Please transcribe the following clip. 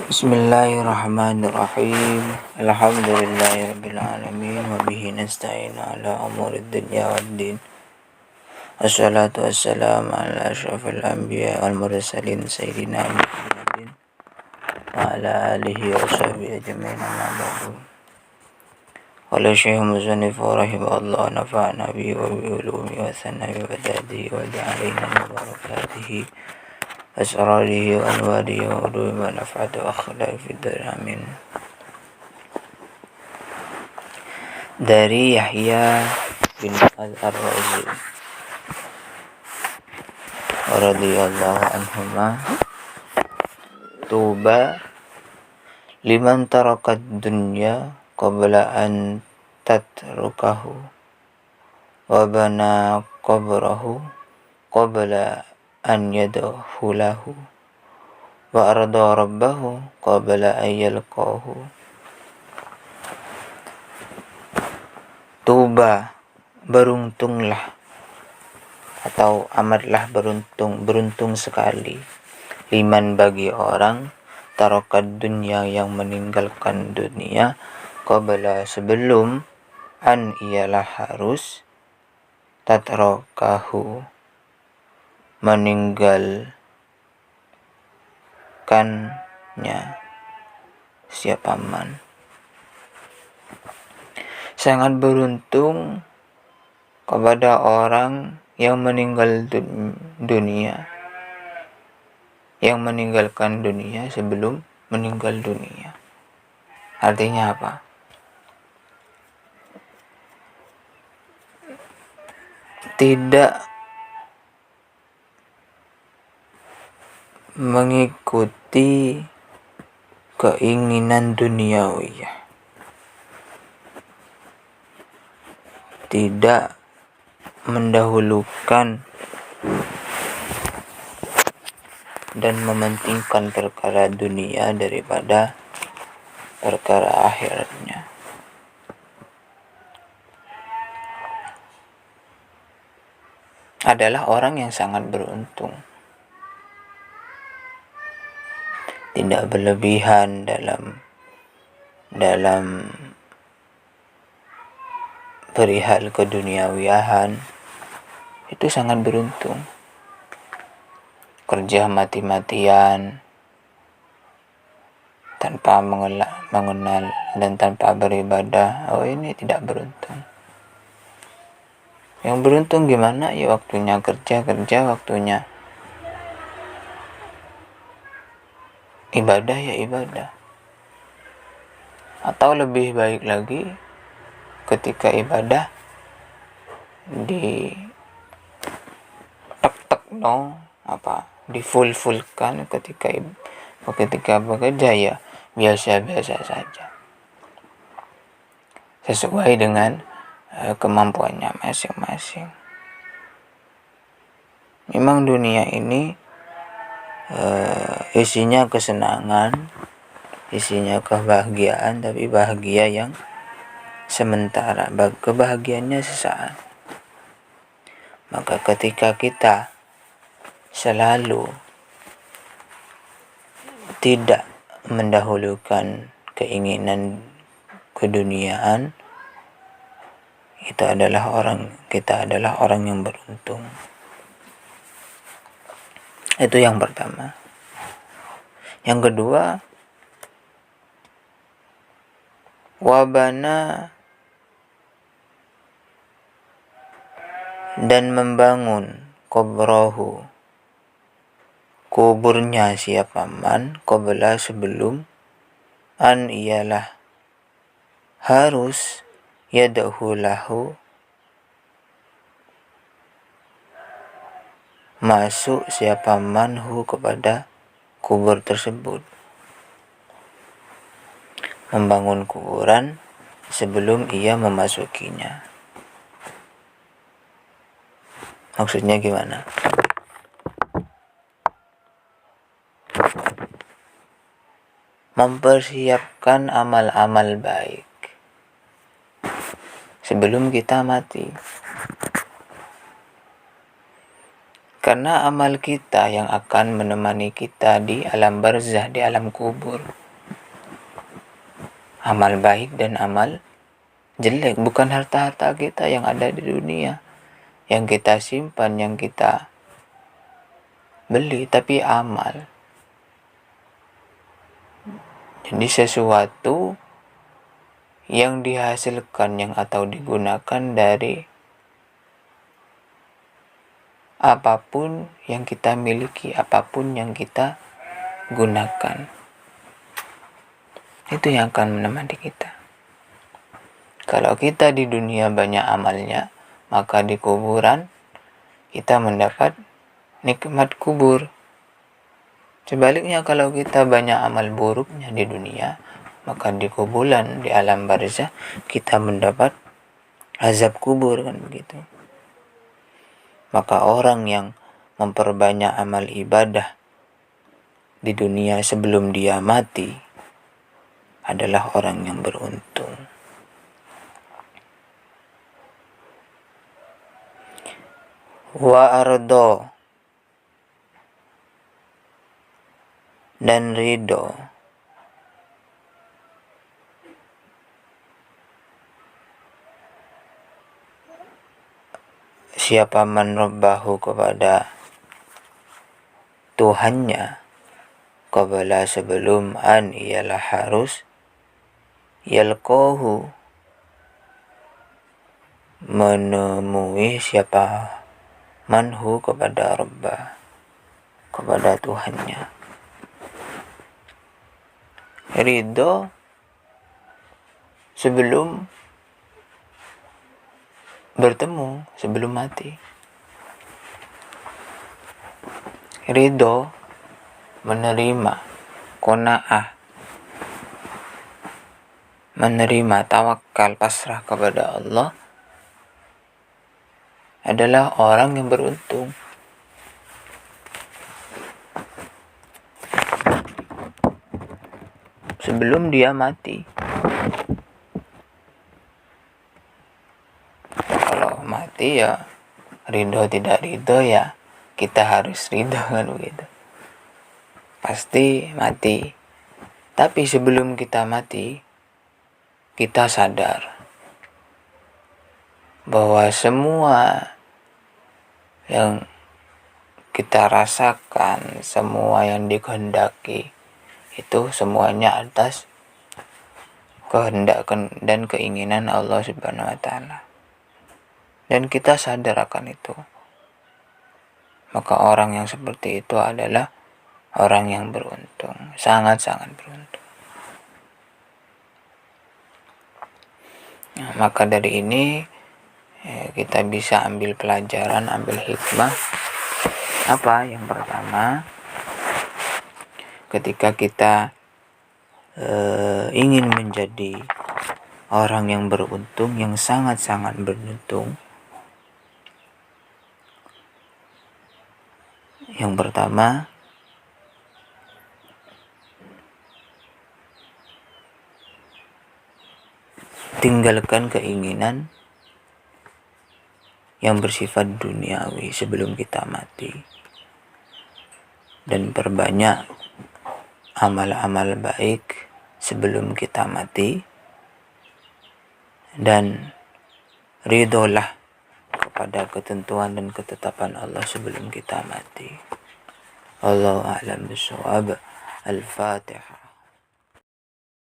Bismillahirrahmanirrahim. Alhamdulillahirabbil alamin wa bihi nasta'inu ala umurid dunya waddin. Wassalatu wassalamu ala asyrafil anbiya wal mursalin sayyidina Muhammadin wa ala alihi wa sahbihi ajma'in amma ba'du. Qala Syekh Muzannif rahimahullah nafa'na bihi wa bi ulumi wa thana'i wa badadihi wa ja'alina min barakatihi asrarihi wa anwarihi wa udumi wa naf'ati wa akhlaq fid dar amin. Dari Yahya bin Al-Razi radhiyallahu anhuma, tuba liman tarakat dunya qabla an tatrukahu wa bana qabrahu qabla an yadkhulahu wa arda rabbahu qabla an yalqahu. Tuba, beruntunglah atau amatlah beruntung sekali, liman bagi orang, tarakat dunia yang meninggalkan dunia, qabla sebelum, an ialah harus, tatrakahu meninggalkannya siapa man. Sangat beruntung kepada orang yang yang meninggalkan dunia sebelum meninggal dunia. Artinya apa? Tidak mengikuti keinginan duniawiyah, tidak mendahulukan dan mementingkan perkara dunia daripada perkara akhiratnya. Adalah orang yang sangat beruntung. Tidak berlebihan dalam perihal keduniawiahan, itu sangat beruntung. Kerja mati-matian tanpa mengenal dan tanpa beribadah, ini tidak beruntung. Yang beruntung gimana? Ya waktunya kerja, waktunya ibadah, ya ibadah. Atau lebih baik lagi, ketika ibadah difulkan, ketika bekerja ya biasa-biasa saja, sesuai dengan kemampuannya masing-masing. Memang dunia ini isinya kesenangan, isinya kebahagiaan, tapi bahagia yang sementara, kebahagiaannya sesaat. Maka ketika kita selalu tidak mendahulukan keinginan keduniaan, kita adalah orang yang beruntung. Itu yang pertama. Yang kedua, wabana, dan membangun, qabrahu, kuburnya siapa man, qabla sebelum, an ialah harus, yadkhulahu masuk siapa manhu kepada kubur tersebut. Membangun kuburan sebelum ia memasukinya. Maksudnya gimana? Mempersiapkan amal-amal baik sebelum kita mati. Karena amal kita yang akan menemani kita di alam barzah, di alam kubur. Amal baik dan amal jelek, bukan harta-harta kita yang ada di dunia, yang kita simpan, yang kita beli, tapi amal. Jadi sesuatu yang dihasilkan yang atau digunakan dari apapun yang kita miliki, apapun yang kita gunakan. Itu yang akan menemani kita. Kalau kita di dunia banyak amalnya, maka di kuburan kita mendapat nikmat kubur. Sebaliknya kalau kita banyak amal buruknya di dunia, maka di kuburan, di alam barzah, kita mendapat azab kubur, kan begitu. Maka orang yang memperbanyak amal ibadah di dunia sebelum dia mati adalah orang yang beruntung. Wa ardo, dan ridho. Siapa man rabbahu, kepada Tuhannya, qabla, sebelum, an, ialah harus, yalqahu, menemui siapa manhu, kepada rabbah, kepada Tuhannya. Ridho sebelum bertemu, sebelum mati. Ridho menerima, qanaah, menerima, tawakal, pasrah kepada Allah, adalah orang yang beruntung. Sebelum dia mati. Kalau mati ya ridho tidak ridho, ya kita harus ridho, kan begitu. Pasti mati. Tapi sebelum kita mati, kita sadar bahwa semua yang kita rasakan, semua yang dikehendaki, itu semuanya atas kehendak dan keinginan Allah Subhanahu wa Ta'ala. Dan kita sadar akan itu. Maka orang yang seperti itu adalah orang yang beruntung, sangat-sangat beruntung. Nah, maka dari ini kita bisa ambil pelajaran, ambil hikmah. Apa? Yang pertama, ketika kita ingin menjadi orang yang beruntung, yang sangat-sangat beruntung, yang pertama, tinggalkan keinginan yang bersifat duniawi sebelum kita mati, dan perbanyak amal-amal baik sebelum kita mati, dan ridholah kepada ketentuan dan ketetapan Allah sebelum kita mati. Allahu a'lam bishawab. Al-Fatihah.